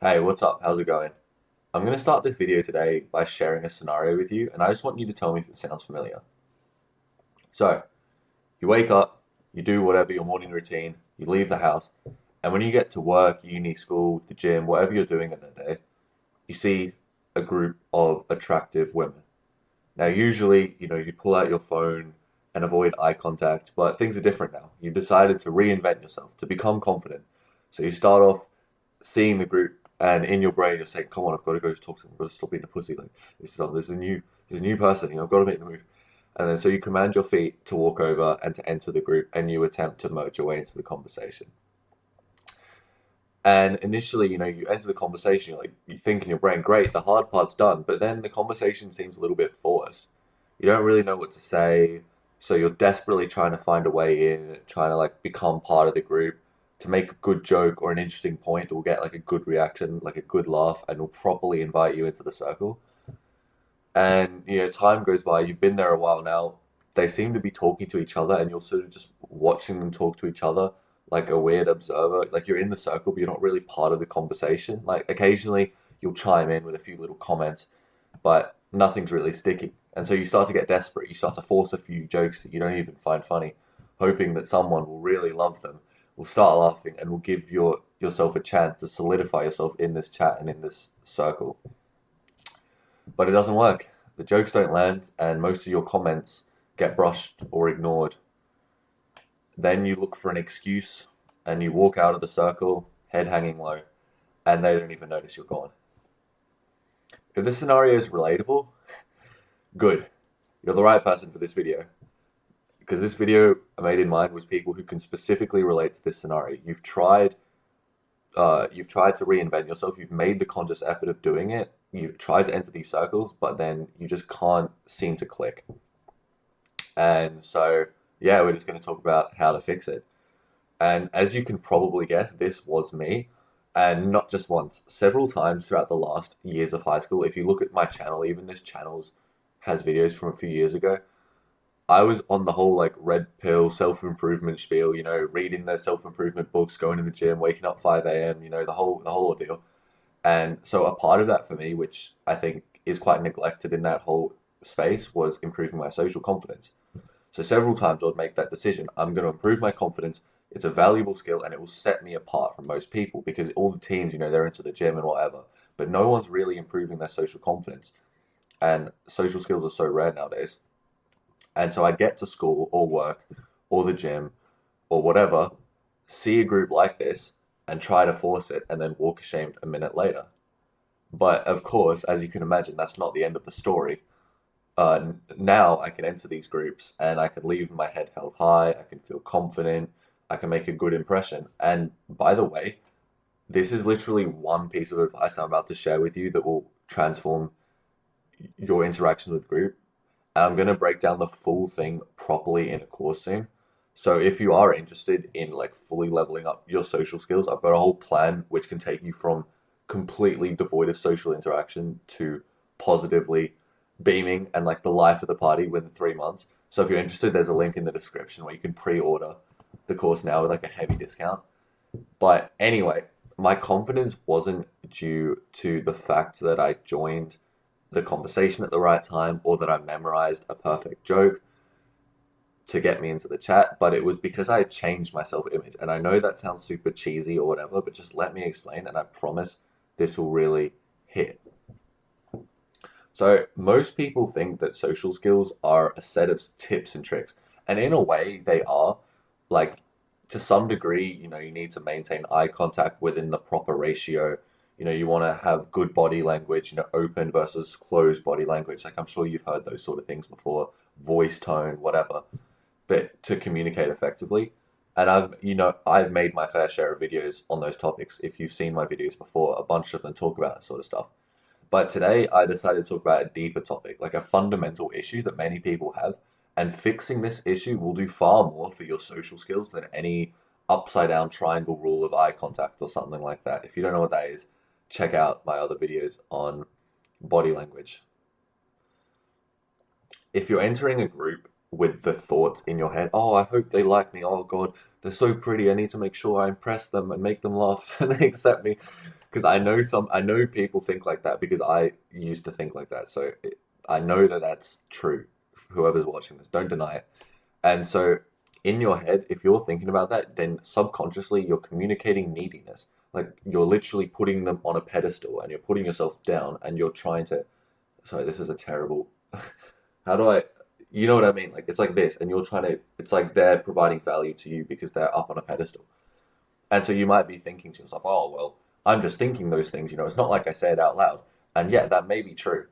Hey, what's up? How's it going? I'm going to start this video today by sharing a scenario with you, and I just want you to tell me if it sounds familiar. So, you wake up, you do whatever your morning routine, you leave the house, and when you get to work, uni, school, the gym, whatever you're doing in the day, you see a group of attractive women. Now, usually, you pull out your phone and avoid eye contact, but things are different now. You decided to reinvent yourself, to become confident. So you start off seeing the group, and in your brain you're saying, "Come on, I've got to go talk to them. I've got to stop being a pussy. Like this is a new person. I've got to make the move." And then so you command your feet to walk over and to enter the group, and you attempt to merge your way into the conversation. And initially, you enter the conversation, you think in your brain, great, the hard part's done, but then the conversation seems a little bit forced. You don't really know what to say, so you're desperately trying to find a way in, trying to like become part of the group to make a good joke or an interesting point that will get like a good reaction, like a good laugh, and will properly invite you into the circle. And time goes by, you've been there a while now. They seem to be talking to each other, and you're sort of just watching them talk to each other like a weird observer. Like you're in the circle, but you're not really part of the conversation. Like occasionally you'll chime in with a few little comments, but nothing's really sticking. And so you start to get desperate. You start to force a few jokes that you don't even find funny, hoping that someone will really love them, will start laughing, and will give yourself a chance to solidify yourself in this chat and in this circle. But it doesn't work. The jokes don't land, and most of your comments get brushed or ignored. Then you look for an excuse and you walk out of the circle, head hanging low, and they don't even notice you're gone. If this scenario is relatable, good. You're the right person for this video. Because this video I made in mind was people who can specifically relate to this scenario. You've tried to reinvent yourself. You've made the conscious effort of doing it. You've tried to enter these circles, but then you just can't seem to click. And so, yeah, we're just going to talk about how to fix it. And as you can probably guess, this was me. And not just once, several times throughout the last years of high school. If you look at my channel, even this channel has videos from a few years ago. I was on the whole like red pill self improvement spiel, reading the self improvement books, going to the gym, waking up 5 a.m., the whole ordeal. And so a part of that for me, which I think is quite neglected in that whole space, was improving my social confidence. So several times I would make that decision. I'm going to improve my confidence. It's a valuable skill and it will set me apart from most people because all the teens, they're into the gym and whatever, but no one's really improving their social confidence. And social skills are so rare nowadays. And so I'd get to school or work or the gym or whatever, see a group like this and try to force it and then walk ashamed a minute later. But of course, as you can imagine, that's not the end of the story. Now I can enter these groups and I can leave my head held high, I can feel confident, I can make a good impression. And by the way, this is literally one piece of advice I'm about to share with you that will transform your interactions with the group. And I'm going to break down the full thing properly in a course soon. So if you are interested in like fully leveling up your social skills, I've got a whole plan which can take you from completely devoid of social interaction to positively beaming and like the life of the party within 3 months. So if you're interested, there's a link in the description where you can pre-order the course now with like a heavy discount. But anyway, my confidence wasn't due to the fact that I joined the conversation at the right time or that I memorized a perfect joke to get me into the chat, but it was because I had changed my self image. And I know that sounds super cheesy or whatever, but just let me explain, and I promise this will really hit. So, most people think that social skills are a set of tips and tricks, and in a way, they are. Like, to some degree, you need to maintain eye contact within the proper ratio. You want to have good body language, open versus closed body language. Like, I'm sure you've heard those sort of things before, voice tone, whatever, but to communicate effectively. And I've made my fair share of videos on those topics. If you've seen my videos before, a bunch of them talk about that sort of stuff. But today I decided to talk about a deeper topic, like a fundamental issue that many people have. And fixing this issue will do far more for your social skills than any upside down triangle rule of eye contact or something like that. If you don't know what that is, check out my other videos on body language. If you're entering a group with the thoughts in your head, oh, I hope they like me. Oh, God, they're so pretty. I need to make sure I impress them and make them laugh so they accept me. because I know people think like that because I used to think like that. So I know that that's true. Whoever's watching this, don't deny it. And so in your head, if you're thinking about that, then subconsciously you're communicating neediness. Like you're literally putting them on a pedestal and you're putting yourself down and you're trying to, sorry, this is a terrible, how do I, you know what I mean? Like it's like this and you're trying to, it's like they're providing value to you because they're up on a pedestal. And so you might be thinking to yourself, oh, well, I'm just thinking those things, it's not like I say it out loud. And yeah, that may be true.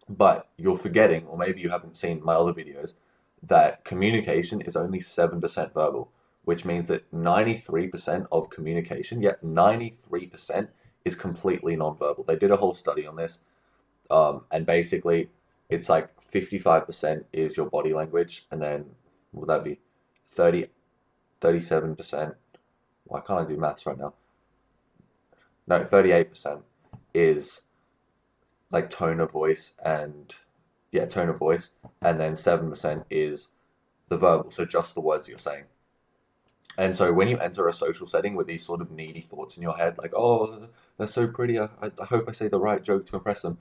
But you're forgetting, or maybe you haven't seen my other videos, that communication is only 7% verbal, which means that 93% of communication, yet 93% is completely nonverbal. They did a whole study on this, and basically it's like 55% is your body language, and then would that be 30, 37%? Why can't I do maths right now? No, 38% is like tone of voice and yeah, tone of voice, and then 7% is the verbal, so just the words you're saying. And so when you enter a social setting with these sort of needy thoughts in your head, like, oh, they're so pretty, I hope I say the right joke to impress them,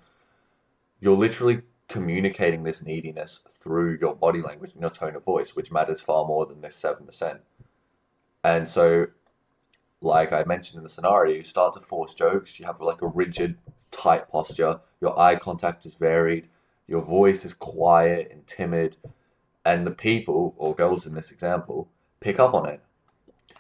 you're literally communicating this neediness through your body language and your tone of voice, which matters far more than this 7%. And so, like I mentioned in the scenario, you start to force jokes, you have like a rigid, tight posture, your eye contact is varied, your voice is quiet and timid, and the people, or girls in this example, pick up on it.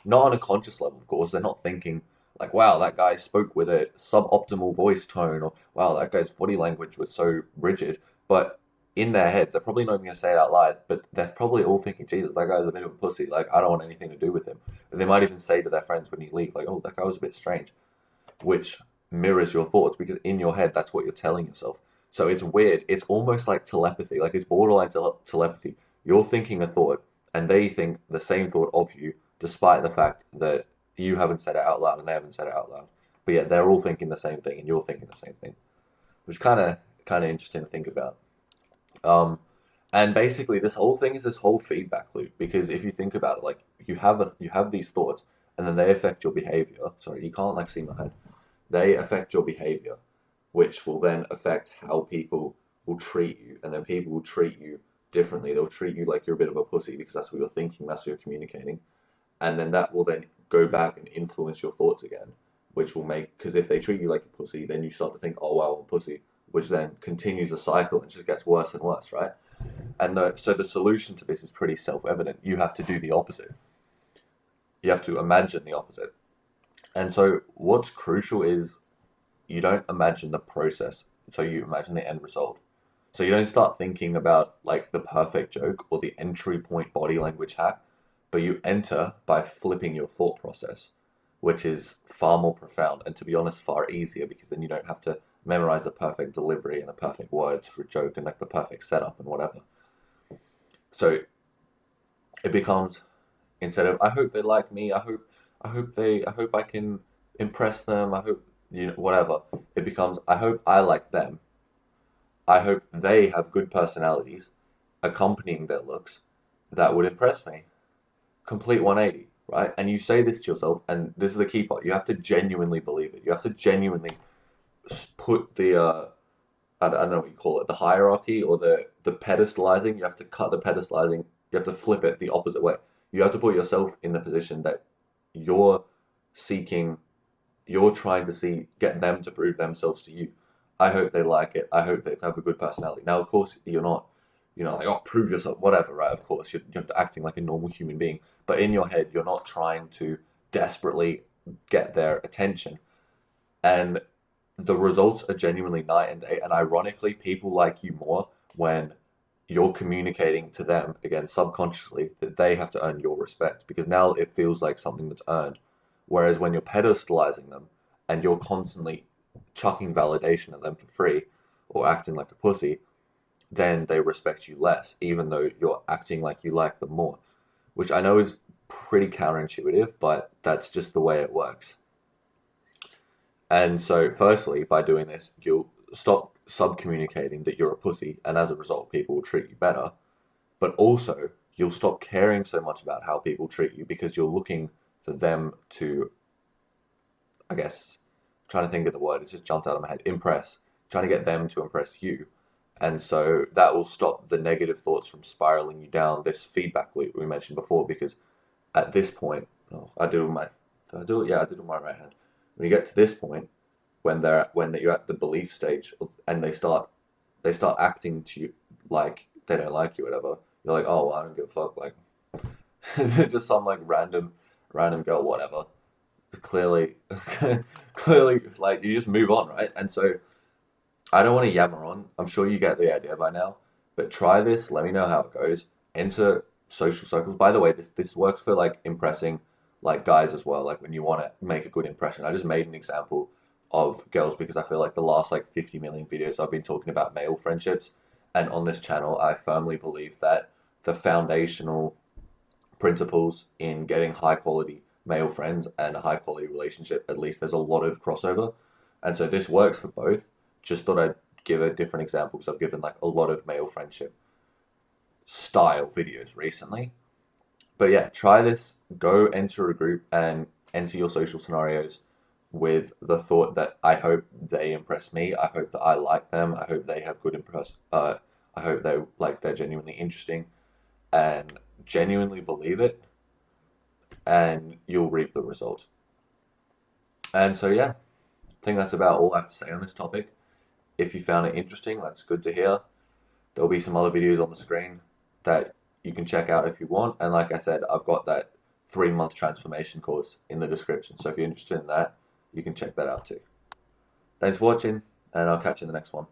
Not on a conscious level, of course. They're not thinking, like, wow, that guy spoke with a suboptimal voice tone, or wow, that guy's body language was so rigid. But in their head, they're probably not even going to say it out loud, but they're probably all thinking, Jesus, that guy's a bit of a pussy. Like, I don't want anything to do with him. And they might even say to their friends when you leave, like, oh, that guy was a bit strange, which mirrors your thoughts because in your head, that's what you're telling yourself. So it's weird. It's almost like telepathy, like it's borderline telepathy. You're thinking a thought, and they think the same thought of you, despite the fact that you haven't said it out loud and they haven't said it out loud. But yet they're all thinking the same thing, and you're thinking the same thing, which is kind of interesting to think about. Um, and basically, this whole thing is this whole feedback loop because if you think about it, like you have these thoughts, and then they affect your behavior. Sorry, you can't like see my head. They affect your behavior, which will then affect how people will treat you, and then people will treat you differently. They'll treat you like you're a bit of a pussy because that's what you're thinking, that's what you're communicating, and then that will then go back and influence your thoughts again, which will make because if they treat you like a pussy, then you start to think, oh wow, I'm a pussy, which then continues the cycle and just gets worse and worse, right? And so the solution to this is pretty self-evident. You have to do the opposite. You have to imagine the opposite. And so what's crucial is you don't imagine the process, so you imagine the end result. So you don't start thinking about like the perfect joke or the entry point body language hack, but you enter by flipping your thought process, which is far more profound and to be honest, far easier because then you don't have to memorize the perfect delivery and the perfect words for a joke and like the perfect setup and whatever. So it becomes instead of I hope they like me, I hope I can impress them, I hope whatever. It becomes I hope I like them. I hope they have good personalities accompanying their looks that would impress me. Complete 180, right? And you say this to yourself, and this is the key part. You have to genuinely believe it. You have to genuinely put the I don't know what you call it, the hierarchy or the pedestalizing. You have to cut the pedestalizing. You have to flip it the opposite way. You have to put yourself in the position that you're seeking, you're trying to see, get them to prove themselves to you. I hope they like it. I hope they have a good personality. Now, of course, you're not, like, oh, prove yourself, whatever, right? Of course, you're acting like a normal human being. But in your head, you're not trying to desperately get their attention. And the results are genuinely night and day. And ironically, people like you more when you're communicating to them, again, subconsciously, that they have to earn your respect because now it feels like something that's earned. Whereas when you're pedestalizing them and you're constantly chucking validation at them for free or acting like a pussy, then they respect you less, even though you're acting like you like them more, which I know is pretty counterintuitive, but that's just the way it works. And so, firstly, by doing this, you'll stop sub-communicating that you're a pussy, and as a result, people will treat you better. But also, you'll stop caring so much about how people treat you because you're looking for them to, I guess, trying to think of the word. It's just jumped out of my head. Impress. Trying to get them to impress you. And so that will stop the negative thoughts from spiraling you down this feedback loop we mentioned before. Because at this point, oh, I do my, did I do it? Yeah, I did it with my right hand. When you get to this point, when you're at the belief stage and they start acting to you like they don't like you, whatever. You're like, oh, well, I don't give a fuck. Like, just some like random girl, whatever. Clearly, clearly, like you just move on, right? And so I don't want to yammer on. I'm sure you get the idea by now. But try this. Let me know how it goes. Enter social circles. By the way, this works for like impressing like guys as well. Like when you want to make a good impression. I just made an example of girls because I feel like the last like 50 million videos I've been talking about male friendships, and on this channel, I firmly believe that the foundational principles in getting high quality male friends and a high quality relationship, at least there's a lot of crossover. And so this works for both. Just thought I'd give a different example because I've given like a lot of male friendship style videos recently. But yeah, try this. Go enter a group and enter your social scenarios with the thought that I hope they impress me. I hope that I like them. I hope they have good impress. I hope they're genuinely interesting and genuinely believe it, and you'll reap the result. And so yeah, I think that's about all I have to say on this topic. If you found it interesting, that's good to hear. There'll be some other videos on the screen that you can check out if you want. And like I said, I've got that 3-month transformation course in the description. So if you're interested in that, you can check that out too. Thanks for watching, and I'll catch you in the next one.